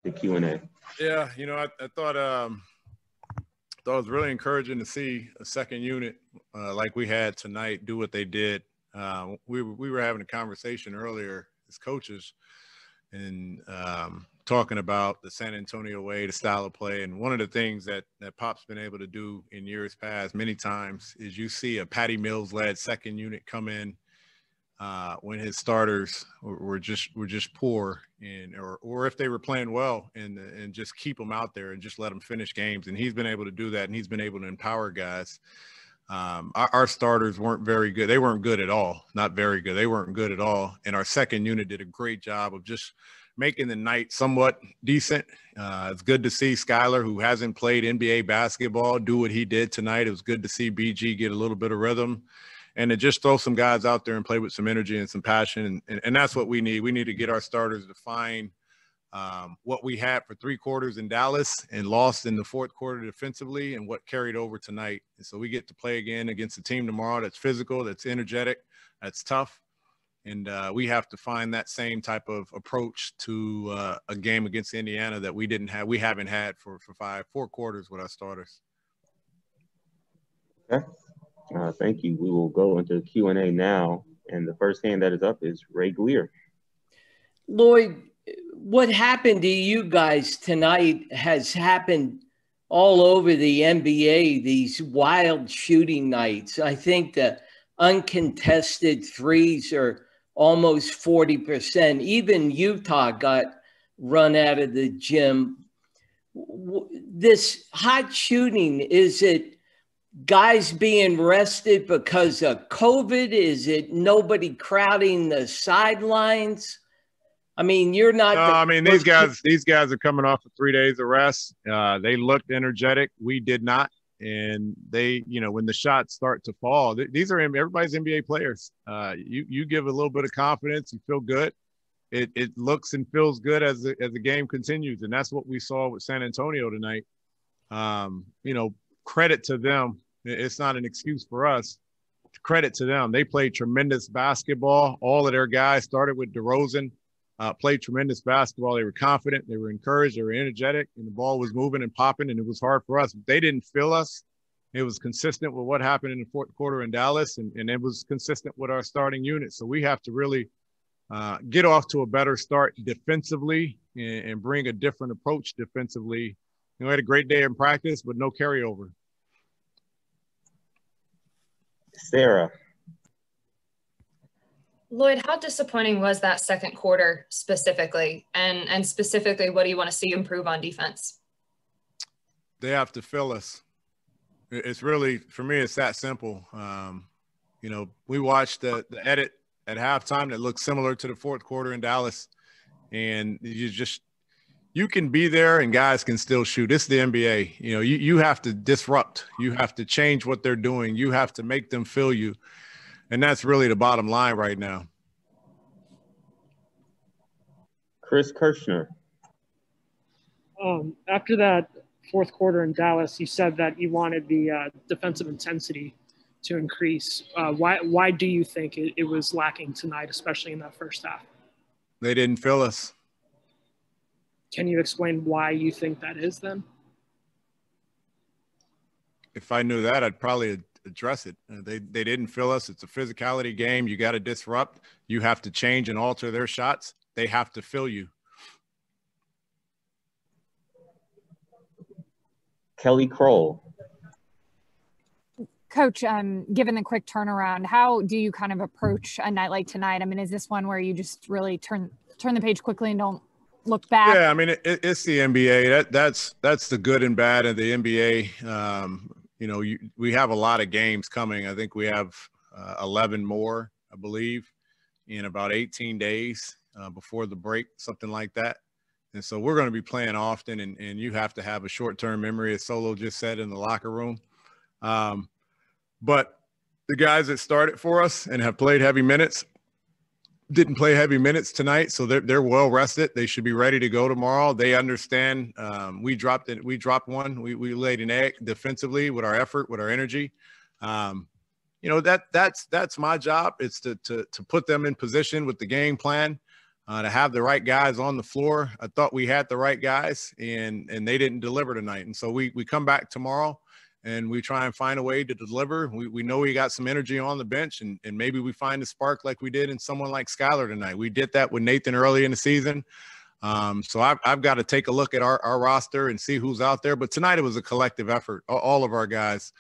the Q&A. Yeah, I thought it was really encouraging to see a second unit like we had tonight do what they did. We were having a conversation earlier as coaches and talking about the San Antonio way, the style of play. And one of the things that Pop's been able to do in years past many times is you see a Patty Mills-led second unit come in when his starters were just poor, or if they were playing well, and just keep them out there and just let them finish games. And he's been able to do that, and he's been able to empower guys. Our starters weren't very good. They weren't good at all. Not very good. They weren't good at all. And our second unit did a great job of just making the night somewhat decent. It's good to see Skylar, who hasn't played NBA basketball, do what he did tonight. It was good to see BG get a little bit of rhythm and to just throw some guys out there and play with some energy and some passion. And that's what we need. We need to get our starters to find what we had for 3 quarters in Dallas and lost in the 4th quarter defensively, and what carried over tonight. And so we get to play again against a team tomorrow that's physical, that's energetic, that's tough. And we have to find that same type of approach to a game against Indiana that we haven't had for 4 quarters with our starters. Okay. Thank you. We will go into the Q&A now. And the first hand that is up is Ray Gleer. Lloyd, what happened to you guys tonight has happened all over the NBA, these wild shooting nights. I think the uncontested threes are almost 40%. Even Utah got run out of the gym. This hot shooting, is it guys being rested because of COVID? Is it nobody crowding the sidelines? I mean, you're not. No, I mean, these guys are coming off of 3 days of rest. They looked energetic. We did not. And they, when the shots start to fall, these are everybody's NBA players. You give a little bit of confidence, you feel good. It looks and feels good as the game continues, and that's what we saw with San Antonio tonight. Credit to them. It's not an excuse for us. Credit to them. They played tremendous basketball. All of their guys started with DeRozan. Played tremendous basketball. They were confident. They were encouraged. They were energetic, and the ball was moving and popping, and it was hard for us. They didn't feel us. It was consistent with what happened in the 4th quarter in Dallas, and it was consistent with our starting unit. So we have to really get off to a better start defensively and bring a different approach defensively. We had a great day in practice, but no carryover. Sarah. Lloyd, how disappointing was that 2nd quarter specifically? And specifically, what do you want to see improve on defense? They have to fill us. It's really, for me, it's that simple. We watched the edit at halftime that looks similar to the 4th quarter in Dallas. And you can be there and guys can still shoot. It's the NBA. You have to disrupt. You have to change what they're doing. You have to make them feel you. And that's really the bottom line right now. Chris Kirshner. After that 4th quarter in Dallas, you said that you wanted the defensive intensity to increase. Why do you think it was lacking tonight, especially in that first half? They didn't feel us. Can you explain why you think that is then? If I knew that, I'd probably address it. They didn't feel us. It's a physicality game. You got to disrupt. You have to change and alter their shots. They have to feel you. Kelly Kroll. Coach, given the quick turnaround, how do you kind of approach a night like tonight? I mean, is this one where you just really turn the page quickly and don't look back? Yeah, I mean, it's the NBA. That's the good and bad of the NBA. We have a lot of games coming. I think we have 11 more, I believe, in about 18 days before the break, something like that. And so we're going to be playing often, and you have to have a short-term memory, as Solo just said in the locker room. But the guys that started for us and have played heavy minutes didn't play heavy minutes tonight, so they're well rested. They should be ready to go tomorrow. They understand we dropped one. We laid an egg defensively with our effort, with our energy. That's my job. It's to put them in position with the game plan. to have the right guys on the floor. I thought we had the right guys, and they didn't deliver tonight. And so we come back tomorrow and we try and find a way to deliver. We know we got some energy on the bench, and maybe we find a spark like we did in someone like Skylar tonight. We did that with Nathan early in the season. So I've got to take a look at our roster and see who's out there. But tonight it was a collective effort. All of our guys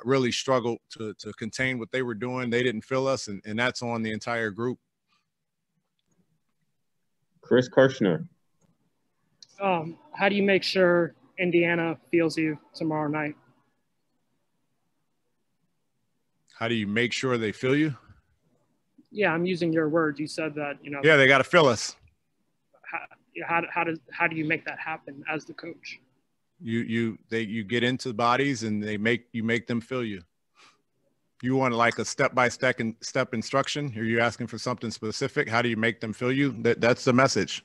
really struggled to contain what they were doing. They didn't feel us, and that's on the entire group. Chris Kirshner. How do you make sure Indiana feels you tomorrow night? How do you make sure they feel you? Yeah, I'm using your words. You said that, Yeah, they got to feel us. How do you make that happen as the coach? You get into bodies and you make them feel you. You want like a step-by-step instruction? Are you asking for something specific? How do you make them feel you? That's the message.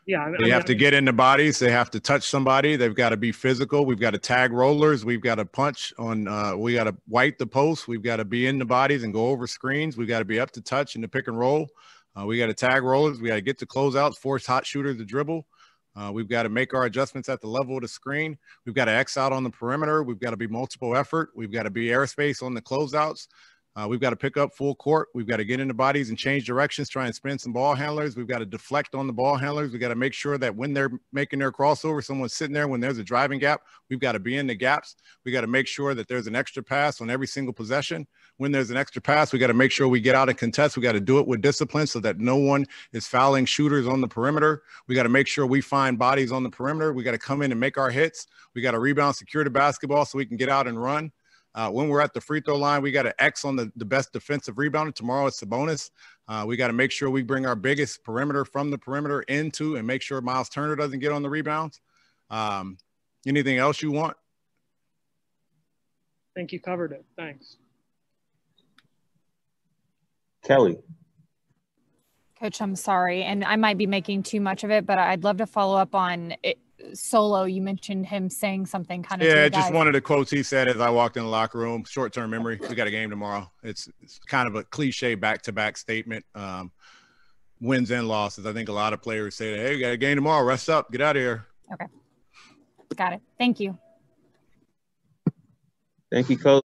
Yeah, they have to get into bodies. They have to touch somebody. They've got to be physical. We've got to tag rollers. We've got to punch on. We got to wipe the post. We've got to be in the bodies and go over screens. We've got to be up to touch in the pick and roll. We got to tag rollers. We got to get to closeouts, force hot shooters to dribble. We've got to make our adjustments at the level of the screen. We've got to X out on the perimeter. We've got to be multiple effort. We've got to be airspace on the closeouts. We've got to pick up full court. We've got to get into bodies and change directions, try and spin some ball handlers. We've got to deflect on the ball handlers. We've got to make sure that when they're making their crossover, someone's sitting there. When there's a driving gap, we've got to be in the gaps. We got to make sure that there's an extra pass on every single possession. When there's an extra pass, we got to make sure we get out and contest. We got to do it with discipline so that no one is fouling shooters on the perimeter. We got to make sure we find bodies on the perimeter. We got to come in and make our hits. We got to rebound, secure the basketball so we can get out and run. When we're at the free throw line, we got to X on the best defensive rebounder. Tomorrow it's Sabonis. We got to make sure we bring our biggest perimeter from the perimeter into and make sure Miles Turner doesn't get on the rebounds. Anything else you want? I think you covered it. Thanks. Kelly. Coach, I'm sorry, and I might be making too much of it, but I'd love to follow up on it. Solo, you mentioned him saying something kind of. Yeah, just one of the quotes he said as I walked in the locker room. Short-term memory. We got a game tomorrow. It's kind of a cliche back-to-back statement. Wins and losses. I think a lot of players say, "Hey, we got a game tomorrow. Rest up. Get out of here." Okay, got it. Thank you. Thank you, Coach.